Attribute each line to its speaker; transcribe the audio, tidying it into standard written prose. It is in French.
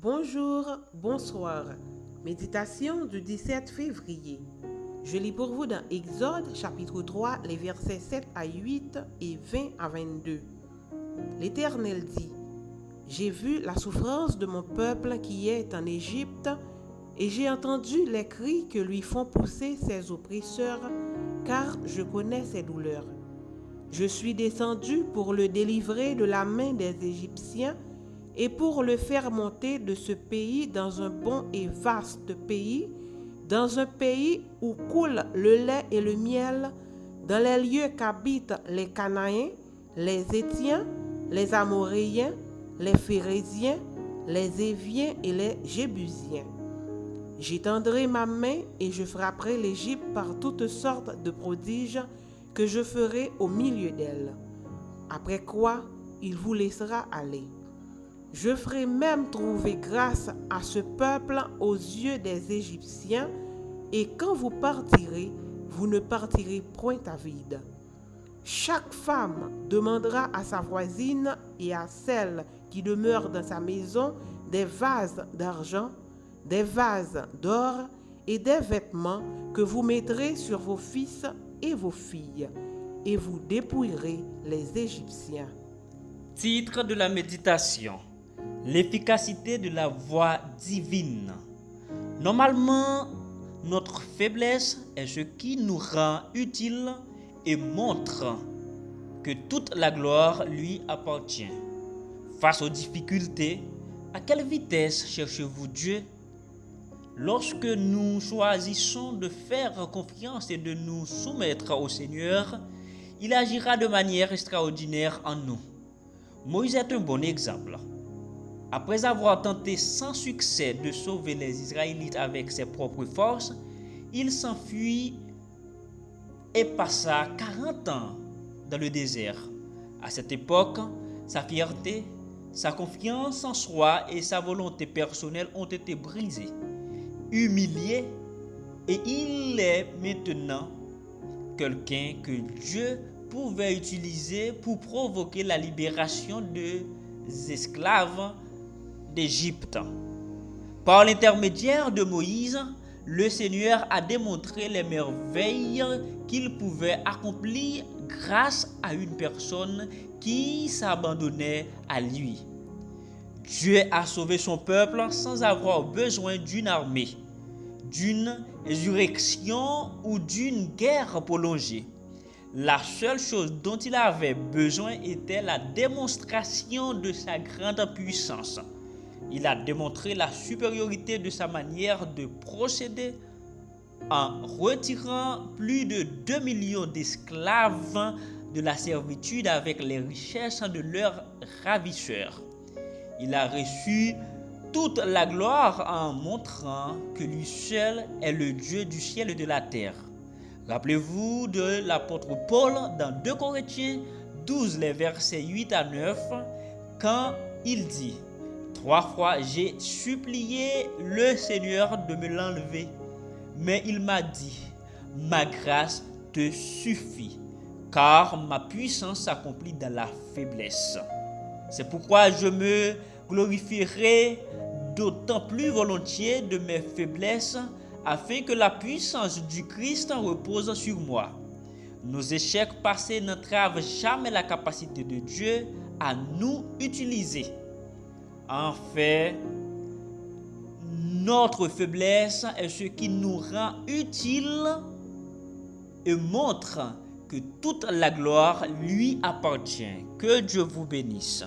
Speaker 1: Bonjour, bonsoir. Méditation du 17 février. Je lis pour vous dans Exode chapitre 3, les versets 7 à 8 et 20 à 22. L'Éternel dit: J'ai vu la souffrance de mon peuple qui est en Égypte, et j'ai entendu les cris que lui font pousser ses oppresseurs, car je connais ses douleurs. Je suis descendu pour le délivrer de la main des Égyptiens, et pour le faire monter de ce pays dans un bon et vaste pays, dans un pays où coule le lait et le miel, dans les lieux qu'habitent les Cananéens, les Héthiens, les Amoréens, les Phéréziens, les Éviens et les Jébusiens. J'étendrai ma main et je frapperai l'Égypte par toutes sortes de prodiges que je ferai au milieu d'elle. Après quoi, il vous laissera aller. Je ferai même trouver grâce à ce peuple aux yeux des Égyptiens, et quand vous partirez, vous ne partirez point à vide. Chaque femme demandera à sa voisine et à celle qui demeure dans sa maison des vases d'argent, des vases d'or et des vêtements que vous mettrez sur vos fils et vos filles, et vous dépouillerez les Égyptiens.
Speaker 2: Titre de la méditation: l'efficacité de la voix divine. Normalement, notre faiblesse est ce qui nous rend utiles et montre que toute la gloire lui appartient. Face aux difficultés, à quelle vitesse cherchez-vous Dieu? Lorsque nous choisissons de faire confiance et de nous soumettre au Seigneur, il agira de manière extraordinaire en nous. Moïse est un bon exemple. Après avoir tenté sans succès de sauver les Israélites avec ses propres forces, il s'enfuit et passa 40 ans dans le désert. À cette époque, sa fierté, sa confiance en soi et sa volonté personnelle ont été brisées, humilié, et il est maintenant quelqu'un que Dieu pouvait utiliser pour provoquer la libération des esclaves d'Égypte. Par l'intermédiaire de Moïse, le Seigneur a démontré les merveilles qu'il pouvait accomplir grâce à une personne qui s'abandonnait à lui. Dieu a sauvé son peuple sans avoir besoin d'une armée, d'une insurrection ou d'une guerre prolongée. La seule chose dont il avait besoin était la démonstration de sa grande puissance. Il a démontré la supériorité de sa manière de procéder en retirant plus de 2 millions d'esclaves de la servitude avec les richesses de leurs ravisseurs. Il a reçu toute la gloire en montrant que lui seul est le Dieu du ciel et de la terre. Rappelez-vous de l'apôtre Paul dans 2 Corinthiens 12, les versets 8 à 9, quand il dit: 3 fois j'ai supplié le Seigneur de me l'enlever, mais il m'a dit: ma grâce te suffit, car ma puissance s'accomplit dans la faiblesse. C'est pourquoi je me glorifierai d'autant plus volontiers de mes faiblesses, afin que la puissance du Christ repose sur moi. Nos échecs passés n'entravent jamais la capacité de Dieu à nous utiliser. En fait, notre faiblesse est ce qui nous rend utiles et montre que toute la gloire lui appartient. Que Dieu vous bénisse.